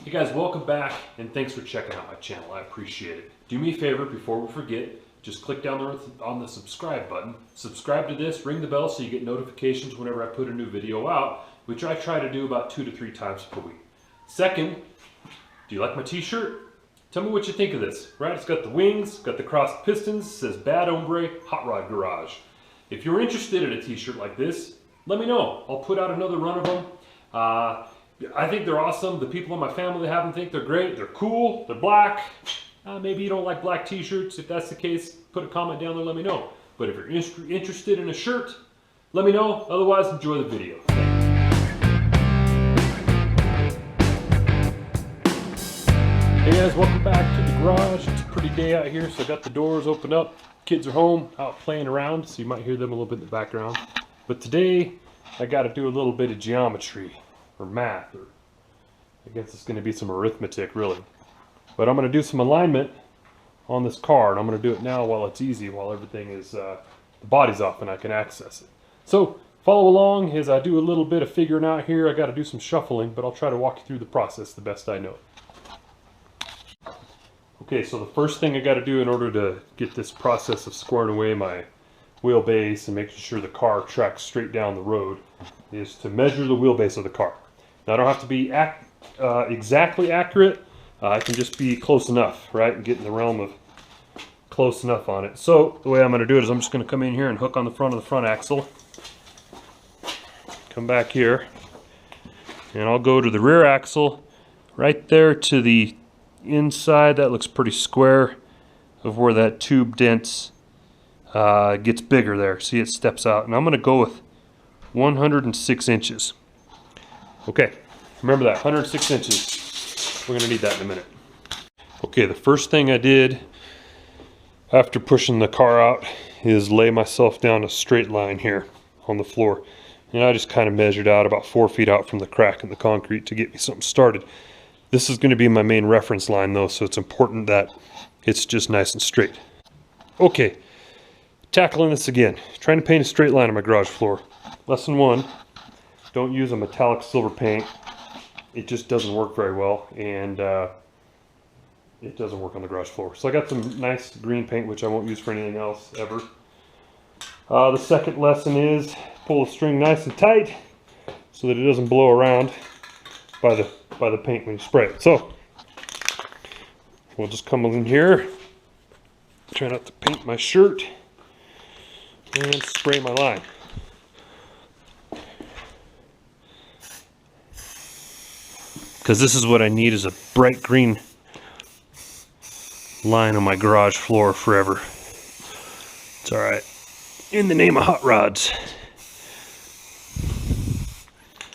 Hey guys, welcome back and thanks for checking out my channel. I appreciate it. Do me a favor before we forget, just click down there on the subscribe button. Subscribe to this, ring the bell so you get notifications whenever I put a new video out, which I try to do about 2 to 3 times per week. Second, do you like my t-shirt? Tell me what you think of this, right? It's got the wings, got the crossed pistons, says Bad Hombre Hot Rod Garage. If you're interested in a t-shirt like this, let me know. I'll put out another run of them. I think they're awesome. The people in my family that have them think they're great. They're cool. They're black. Maybe you don't like black t-shirts. If that's the case, put a comment down there, let me know. But if you're interested in a shirt, let me know. Otherwise, enjoy the video. Hey guys, welcome back to the garage. It's a pretty day out here, so I got the doors open up. Kids are home, out playing around, so you might hear them a little bit in the background. But today, I got to do a little bit of geometry, or math, or I guess it's going to be some arithmetic, really. But I'm going to do some alignment on this car, and I'm going to do it now while it's easy, while everything is, the body's off and I can access it. So, follow along as I do a little bit of figuring out here. I got to do some shuffling, but I'll try to walk you through the process the best I know. Okay, so the first thing I got to do in order to get this process of squaring away my wheelbase and making sure the car tracks straight down the road is to measure the wheelbase of the car. Now I don't have to be exactly accurate, I can just be close enough, right, and get in the realm of close enough on it. So the way I'm going to do it is I'm just going to come in here and hook on the front of the front axle, come back here, and I'll go to the rear axle right there to the inside. That looks pretty square of where that tube dents gets bigger there. See, it steps out, and I'm going to go with 106 inches. Okay, remember that, 106 inches. We're going to need that in a minute. Okay, the first thing I did after pushing the car out is lay myself down a straight line here on the floor. And I just kind of measured out about 4 feet out from the crack in the concrete to get me something started. This is going to be my main reference line though, so it's important that it's just nice and straight. Okay, tackling this again. Trying to paint a straight line on my garage floor. Lesson 1, don't use a metallic silver paint. It just doesn't work very well, and it doesn't work on the garage floor. So I got some nice green paint, which I won't use for anything else ever. The second lesson is pull the string nice and tight so that it doesn't blow around by the paint when you spray it. So we'll just come in here, try not to paint my shirt, and spray my line. Because this is what I need, is a bright green line on my garage floor forever. It's alright. In the name of hot rods.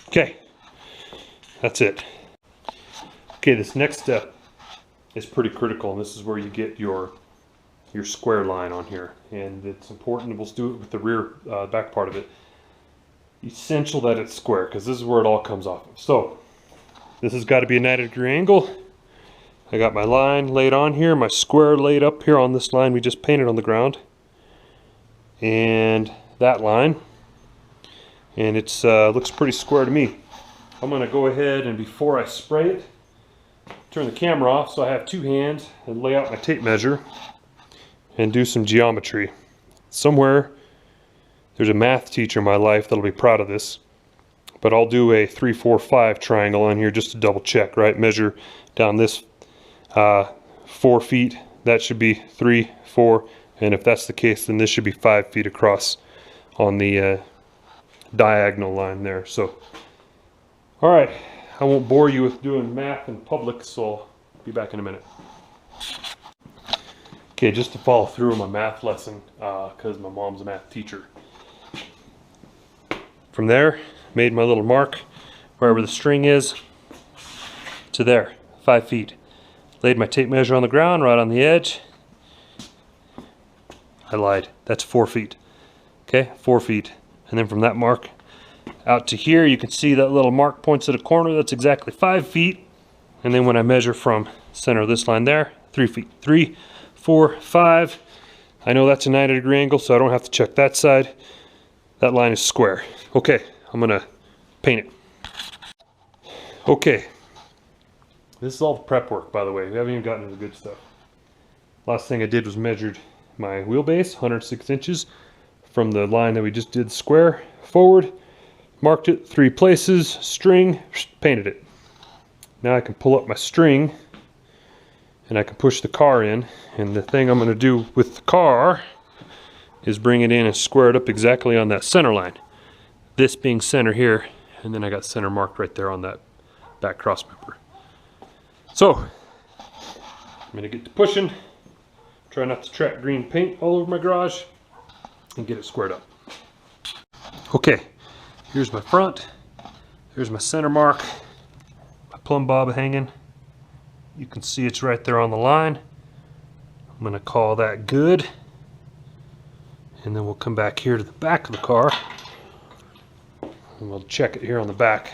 Okay. That's it. Okay, this next step is pretty critical, and this is where you get your square line on here. And it's important, we'll do it with the rear back part of it. Essential that it's square, because this is where it all comes off of. So, this has got to be a 90-degree angle. I got my line laid on here, my square laid up here on this line we just painted on the ground. And that line. And it's looks pretty square to me. I'm going to go ahead and before I spray it, turn the camera off so I have 2 hands and lay out my tape measure and do some geometry. Somewhere there's a math teacher in my life that'll be proud of this. But I'll do a 3, 4, 5 triangle on here just to double check, right? Measure down this 4 feet. That should be 3, 4. And if that's the case, then this should be 5 feet across on the diagonal line there. So, all right. I won't bore you with doing math in public, so I'll be back in a minute. Okay, just to follow through on my math lesson, because my mom's a math teacher. From there, made my little mark wherever the string is to there, 5 feet. Laid my tape measure on the ground right on the edge. I lied, that's 4 feet. Okay, 4 feet. And then from that mark out to here, you can see that little mark points at a corner. That's exactly 5 feet. And then when I measure from center of this line there, 3 feet. 3, 4, 5. I know that's a 90-degree angle, so I don't have to check that side. That line is square. Okay, I'm gonna paint it. Okay, This is all the prep work, by the way. We haven't even gotten to the good stuff. Last thing I did was measured my wheelbase, 106 inches, from the line that we just did square forward. Marked it 3 places, string, painted it. Now I can pull up my string and I can push the car in. And the thing I'm going to do with the car is bring it in and square it up exactly on that center line. This being center here, and then I got center marked right there on that back cross member. So, I'm going to get to pushing, try not to track green paint all over my garage, and get it squared up. Okay, here's my front, here's my center mark, my plumb bob hanging. You can see it's right there on the line. I'm going to call that good. And then we'll come back here to the back of the car and we'll check it here on the back.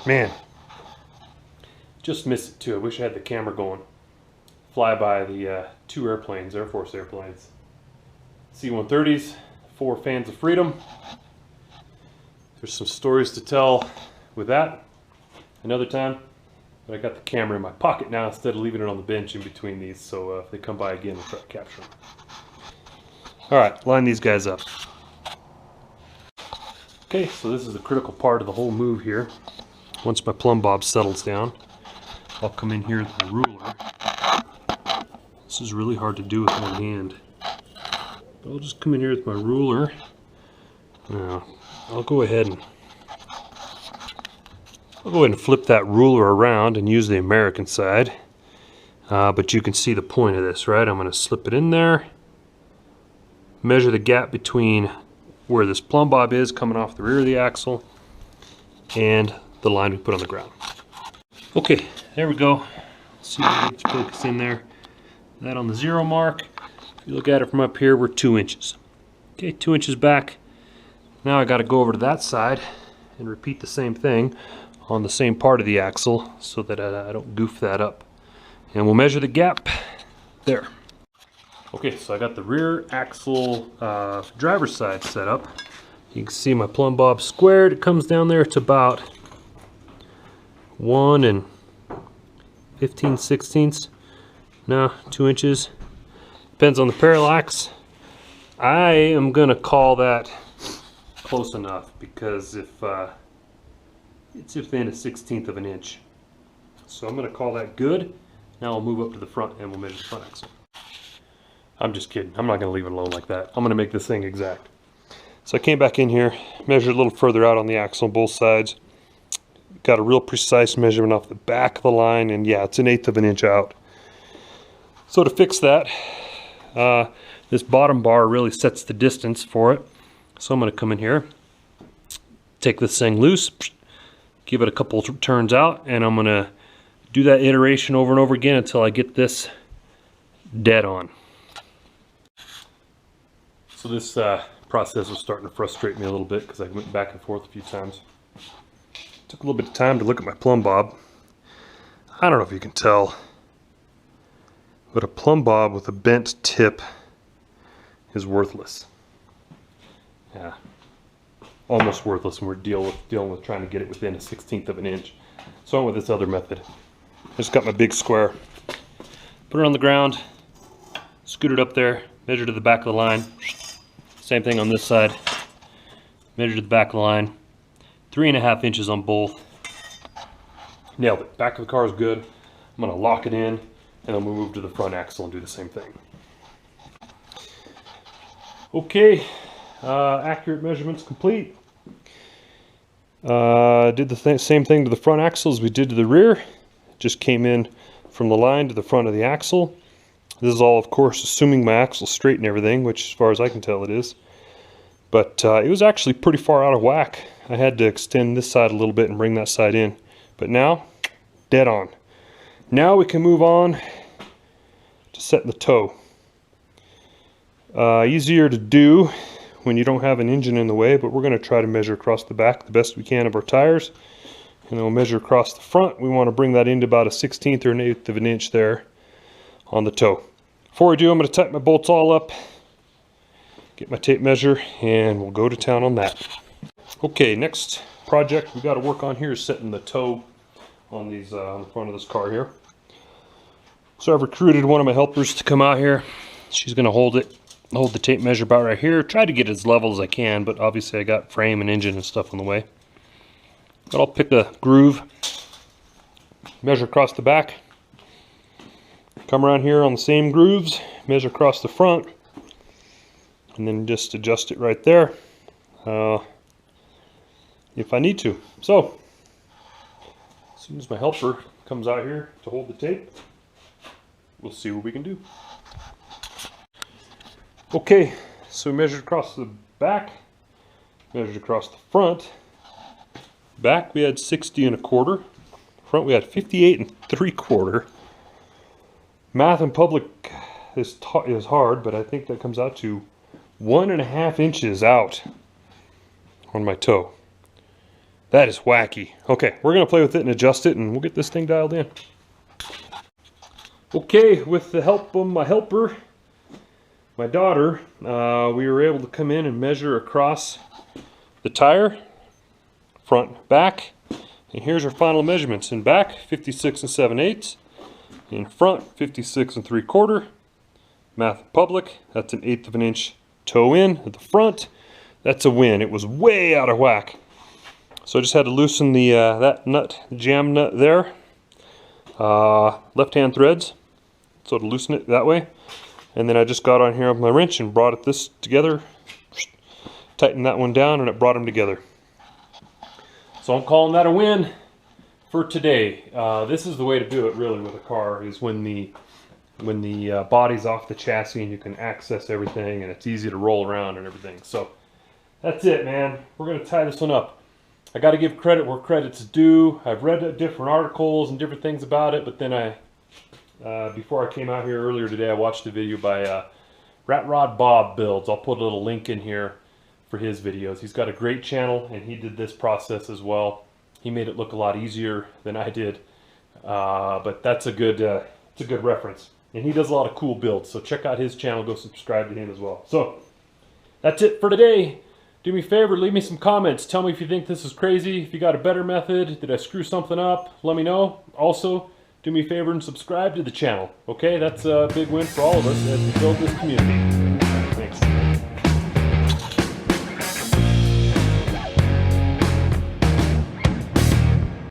Man, just missed it too. I wish I had the camera going. Fly by the 2 airplanes, Air Force airplanes. C-130s, 4 fans of freedom. There's some stories to tell with that another time. But I got the camera in my pocket now instead of leaving it on the bench in between these, so if they come by again, we'll try to capture them. Alright, line these guys up. Okay, so this is a critical part of the whole move here. Once my plumb bob settles down, I'll come in here with the ruler. This is really hard to do with one hand. But I'll just come in here with my ruler. Now, I'll go ahead and flip that ruler around and use the American side. But you can see the point of this, right? I'm going to slip it in there. Measure the gap between where this plumb bob is coming off the rear of the axle and the line we put on the ground. Okay, there we go. Let's see if I can focus in there. That on the 0 mark. If you look at it from up here, we're 2 inches. Okay, 2 inches back. Now I got to go over to that side and repeat the same thing on the same part of the axle so that I don't goof that up. And we'll measure the gap there. Okay, so I got the rear axle driver's side set up. You can see my plumb bob squared. It comes down there to about 1 15/16. No, 2 inches. Depends on the parallax. I am going to call that close enough because if it's within 1/16 of an inch. So I'm going to call that good. Now I'll move up to the front and we'll measure the front axle. I'm just kidding. I'm not going to leave it alone like that. I'm going to make this thing exact. So I came back in here, measured a little further out on the axle on both sides. Got a real precise measurement off the back of the line, and yeah, it's 1/8 of an inch out. So to fix that, this bottom bar really sets the distance for it. So I'm going to come in here, take this thing loose, give it a couple turns out, and I'm going to do that iteration over and over again until I get this dead on. So this process was starting to frustrate me a little bit because I went back and forth a few times. Took a little bit of time to look at my plumb bob. I don't know if you can tell, but a plumb bob with a bent tip is worthless. Yeah, almost worthless when we're dealing with trying to get it within 1/16 of an inch. So I went with this other method. I just got my big square, put it on the ground, scoot it up there, measure to the back of the line. Same thing on this side. Measure to the back of the line. 3.5 inches on both. Nailed it. Back of the car is good. I'm going to lock it in and then we'll move to the front axle and do the same thing. Okay, accurate measurements complete. Did the same thing to the front axle as we did to the rear. Just came in from the line to the front of the axle. This is all, of course, assuming my axle's straight and everything, which as far as I can tell it is. But it was actually pretty far out of whack. I had to extend this side a little bit and bring that side in. But now, dead on. Now we can move on to setting the toe. Easier to do when you don't have an engine in the way, but we're going to try to measure across the back the best we can of our tires. And then we'll measure across the front. We want to bring that into about 1/16 or 1/8 of an inch there on the toe. Before we do, I'm going to tighten my bolts all up, get my tape measure, and we'll go to town on that. Okay, next project we got to work on here is setting the toe on these on the front of this car here. So I've recruited one of my helpers to come out here. She's going to hold the tape measure about right here. Try to get as level as I can, but obviously I got frame and engine and stuff on the way. But I'll pick a groove, measure across the back, come around here on the same grooves, measure across the front, and then just adjust it right there if I need to. So as soon as my helper comes out here to hold the tape, we'll see what we can do. Okay, so we measured across the back, measured across the front. Back we had 60 1/4, front we had 58 3/4. Math in public is hard, but I think that comes out to 1.5 inches out on my toe. That is wacky. Okay, we're gonna play with it and adjust it, and we'll get this thing dialed in. Okay, with the help of my helper, my daughter, we were able to come in and measure across the tire, front, back, and here's our final measurements. In back, 56 7/8. In front, 56 3/4. Math in public, that's an 1/8 of an inch toe in at the front. That's a win. It was way out of whack. So I just had to loosen the that nut, jam nut there. Left-hand threads, so to loosen it that way. And then I just got on here with my wrench and brought this together, tightened that one down, and it brought them together. So I'm calling that a win for today. This is the way to do it really with a car, is when the body's off the chassis and you can access everything and it's easy to roll around and everything. So that's it, man. We're gonna tie this one up. I got to give credit where credit's due. I've read different articles and different things about it, but then before I came out here earlier today, I watched a video by Rat Rod Bob Builds. I'll put a little link in here for his videos. He's got a great channel, and he did this process as well. He made it look a lot easier than I did, but that's it's a good reference. And he does a lot of cool builds, so check out his channel. Go subscribe to him as well. So that's it for today. Do me a favor, leave me some comments. Tell me if you think this is crazy, if you got a better method, did I screw something up? Let me know. Also, do me a favor and subscribe to the channel. Okay, that's a big win for all of us as we build this community.